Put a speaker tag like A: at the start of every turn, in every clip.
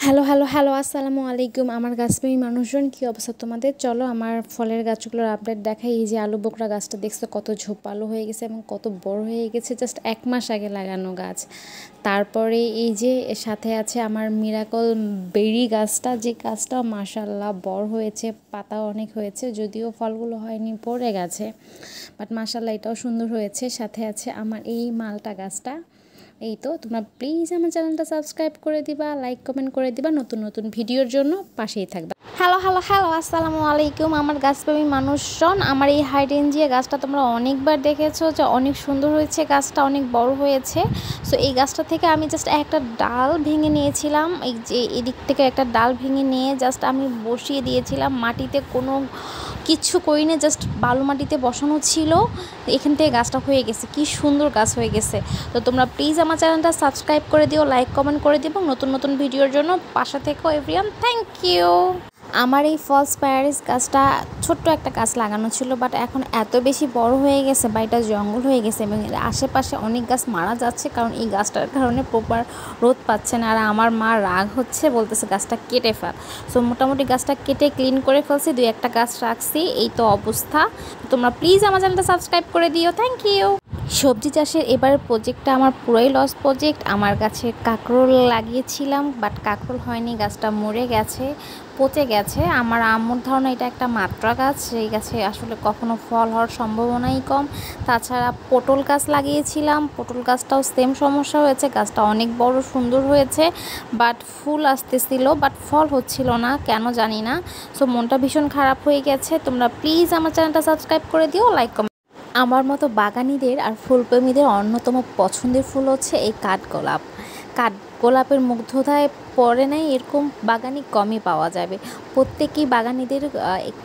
A: Hello hello hello আসসালামু আলাইকুম আমার গাছপ্রেমী মানুষজন, কী অবস্থা তোমাদের? চলো আমার ফলের গাছগুলোর আপডেট দেখাই। এই যে আলু বোকরা গাছটা দেখছো কত ঝোপালো হয়ে গেছে এবং কত বড় হয়ে গেছে, জাস্ট 1 মাস আগে লাগানো গাছ। তারপরে এই যে সাথে আছে আমার মিরাকল বেরি গাছটা, যে গাছটাও মাশাল্লাহ বড় হয়েছে, পাতা অনেক হয়েছে, যদিও ফলগুলো হয়নি, পড়ে গেছে, বাট মাশাল্লাহ এটাও সুন্দর হয়েছে। সাথে আছে আমার এই মালটা গাছটা। এই তো, তোমরা প্লিজ আমার চ্যানেলটা সাবস্ক্রাইব করে দিবা, লাইক কমেন্ট করে দিবা, নতুন নতুন ভিডিওর জন্য পাশেই থাকবা। হ্যালো হ্যালো হ্যালো আসসালামু আলাইকুম আমার গাছপ্রেমী মানুষজন। আমার এই হাইডেনজিয়া গাছটা তোমরা অনেকবার দেখেছো যে অনেক সুন্দর হয়েছে, গাছটা অনেক বড় হয়েছে। সো এই গাছটা থেকে আমি জাস্ট একটা ডাল ভেঙে নিয়েছিলাম, এই যে এদিক থেকে একটা ডাল ভেঙে নিয়ে জাস্ট আমি বসিয়ে দিয়েছিলাম মাটিতে, কোনো কিচ্ছু করিনি, জাস্ট বালু মাটিতে বসানো ছিল। এখান থেকে গাছটা হয়ে গেছে, কি সুন্দর গাছ হয়ে গেছে। তো তোমরা প্লিজ আমার চ্যানেলটা সাবস্ক্রাইব করে দিও, লাইক কমেন্ট করে দিও, নতুন নতুন ভিডিওর জন্য পাশে থেকো এভরিওয়ান। Thank you. আমার এই ফলস প্যারিস গাছটা ছোট্ট একটা গাছ লাগানো ছিল, বাট এখন এত বেশি বড় হয়ে গেছে বা এটা জঙ্গল হয়ে গেছে এবং এর আশেপাশে অনেক গাছ মারা যাচ্ছে, কারণ এই গাছটার কারণে প্রপার রোদ পাচ্ছে না। আর আমার মা রাগ হচ্ছে, বলতেছে গাছটা কেটে ফেল। সো মোটামুটি গাছটা কেটে ক্লিন করে ফেলছি, 2-1টা গাছ রাখছি, এই তো অবস্থা। তোমরা প্লিজ আমার চ্যানেলটা সাবস্ক্রাইব করে দিও, থ্যাংক ইউ। সবজি চাষের এবারের প্রজেক্টটা আমার পুরোই লস প্রজেক্ট। আমার গাছে কাঁকরোল লাগিয়েছিলাম, বাট কাঁকরোল হয়নি, গাছটা মরে গেছে, পচে গেছে। আমার আম্মুর ধারণা এটা একটা মাত্রা গাছ, এই গাছে আসলে কখনো ফল হওয়ার সম্ভাবনাই কম। তাছাড়া পটল গাছ লাগিয়েছিলাম, পটল গাছটাও সেম সমস্যা হয়েছে, গাছটা অনেক বড় সুন্দর হয়েছে, বাট ফুল আসতেছিল, বাট ফল হচ্ছিল না, কেন জানি না। সো মনটা ভীষণ খারাপ হয়ে গেছে। তোমরা প্লিজ আমার চ্যানেলটা সাবস্ক্রাইব করে দিও, লাইক কমেন্ট। আমার মতো বাগানীদের আর ফুলপ্রেমীদের অন্যতম পছন্দের ফুল হচ্ছে এই কাঠগোলাপ। কাঠগোলাপের মুগ্ধতায় পড়ে নেই এরকম বাগানই কমই পাওয়া যাবে। প্রত্যেকেই বাগানীদের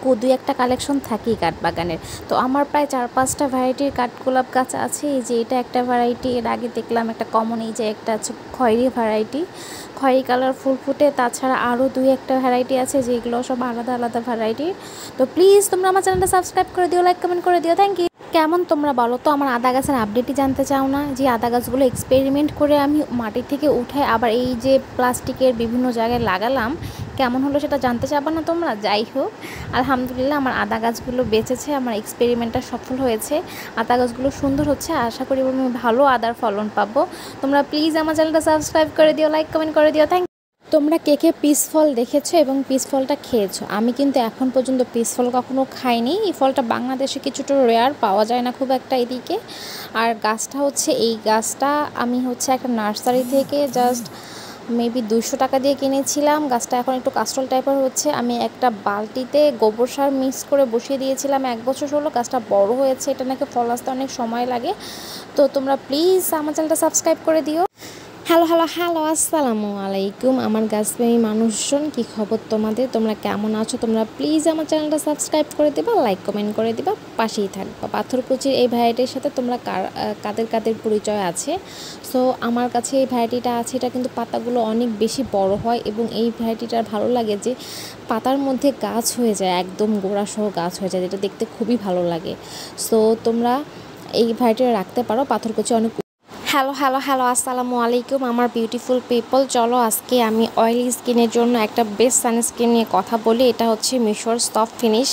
A: 2-1টা কালেকশন থাকেই কাঠ বাগানের। তো আমার প্রায় 4-5টা ভ্যারাইটির কাঠগোলাপ গাছ আছে। এই যে এটা একটা ভ্যারাইটি, এর আগে দেখলাম একটা কমন, এই যে একটা আছে খয়েরি ভ্যারাইটি, খয়েরি কালার ফুল ফুটে। তাছাড়া আরও 2-1টা ভ্যারাইটি আছে, যেগুলো সব আলাদা আলাদা ভ্যারাইটির। তো প্লিজ তোমরা আমার চ্যানেলটা সাবস্ক্রাইব করে দিও, লাইক কমেন্ট করে দিও, থ্যাংক ইউ। কেমন তোমরা বলো তো, আমার আদা গাছের আপডেটই জানতে চাও না? যে আদা গাছগুলো এক্সপেরিমেন্ট করে আমি মাটি থেকে উঠে আবার এই যে প্লাস্টিকের বিভিন্ন জায়গায় লাগালাম, কেমন হলো সেটা জানতে চাবা না তোমরা? যাই হোক, আলহামদুলিল্লাহ আমার আদা গাছগুলো বেঁচেছে, আমার এক্সপেরিমেন্টটা সফল হয়েছে, আদা গাছগুলো সুন্দর হচ্ছে, আশা করি আমি ভালো আদার ফলন পাবো। তোমরা প্লিজ আমার চ্যানেলটা সাবস্ক্রাইব করে দিও, লাইক কমেন্ট করে দিও, থ্যাংক। তোমরা কে কে পিস ফল দেখেছো এবং পিস ফলটা খেয়েছো? আমি কিন্তু এখন পর্যন্ত পিস ফল কখনো খাইনি। এই ফলটা বাংলাদেশে কিছুটা রেয়ার, পাওয়া যায় না খুব একটা এদিকে। আর গাছটা হচ্ছে, এই গাছটা আমি হচ্ছে একটা নার্সারি থেকে জাস্ট মেবি 200 টাকা দিয়ে কিনেছিলাম। গাছটা এখন একটু কাস্টল টাইপের হচ্ছে। আমি একটা বালতিতে গোবর সার মিক্স করে বসিয়ে দিয়েছিলাম, 1 বছর হলো, গাছটা বড় হয়েছে। এটা নাকি ফল আসতে অনেক সময় লাগে। তো তোমরা প্লিজ আমার চ্যানেলটা সাবস্ক্রাইব করে দিও। হ্যালো হ্যালো হ্যালো আসসালামু আলাইকুম আমার গাছপ্রেমী মানুষজন, কী খবর তোমাদের? তোমরা কেমন আছো? তোমরা প্লিজ আমার চ্যানেলটা সাবস্ক্রাইব করে দিবা, লাইক কমেন্ট করে দিবা, পাশেই থাকবা। পাথরকুচির এই ভ্যারাইটির সাথে তোমরা কাদের কাদের পরিচয় আছে? সো আমার কাছে এই ভ্যারাইটিটা আছে, এটা কিন্তু পাতাগুলো অনেক বেশি বড় হয় এবং এই ভ্যারাইটিটার ভালো লাগে যে পাতার মধ্যে গাছ হয়ে যায়, একদম গোড়াসহ গাছ হয়ে যায়, যেটা দেখতে খুবই ভালো লাগে। সো তোমরা এই ভ্যারাইটিটা রাখতে পারো, পাথরকুচি অনেক। হ্যালো হ্যালো হ্যালো আসসালামু আলাইকুম আমার বিউটিফুল পিপল। চলো আজকে আমি অয়েলি স্কিনের জন্য একটা বেস্ট সানস্ক্রিন নিয়ে কথা বলি। এটা হচ্ছে মিশোর সফট ফিনিশ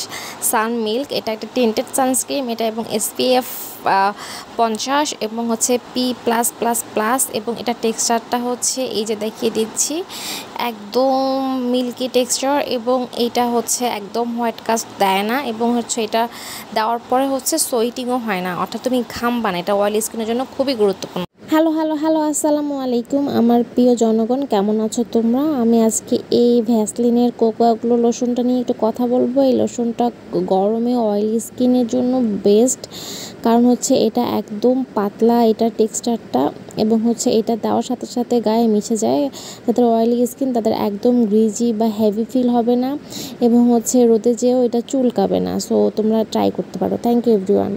A: সান মিল্ক। এটা একটা টিন্টেড সানস্ক্রিন, এটা এবং SPF 50 এবং হচ্ছে P+++ এবং এটা টেক্সচারটা হচ্ছে এই যে দেখিয়ে দিচ্ছি, একদম মিল্কি টেক্সচার এবং এইটা হচ্ছে একদম হোয়াইট কাস্ট দেয় না এবং হচ্ছে এটা দেওয়ার পরে হচ্ছে সোয়েটিংও হয় না, অর্থাৎ তুমি ঘামবা না। এটা অয়েলি স্কিনের জন্য খুবই গুরুত্বপূর্ণ। হ্যালো হ্যালো হ্যালো আসসালামু আলাইকুম আমার প্রিয় জনগণ, কেমন আছো তোমরা? আমি আজকে এই ভ্যাসলিনের কোকোয়া গ্লো লোশনটা নিয়ে একটু কথা বলবো। এই লোশনটা গরমে অয়েলি স্কিনের জন্য বেস্ট, কারণ হচ্ছে এটা একদম পাতলা, এটা টেক্সচারটা, এবং হচ্ছে এটা দেওয়ার সাথে সাথে গায়ে মিশে যায়। যাদের অয়েলি স্কিন তাদের একদম গ্রিজি বা হেভি ফিল হবে না এবং হচ্ছে রোদে যেও এটা চুলকাবে না। সো তোমরা ট্রাই করতে পারো। Thank you everyone.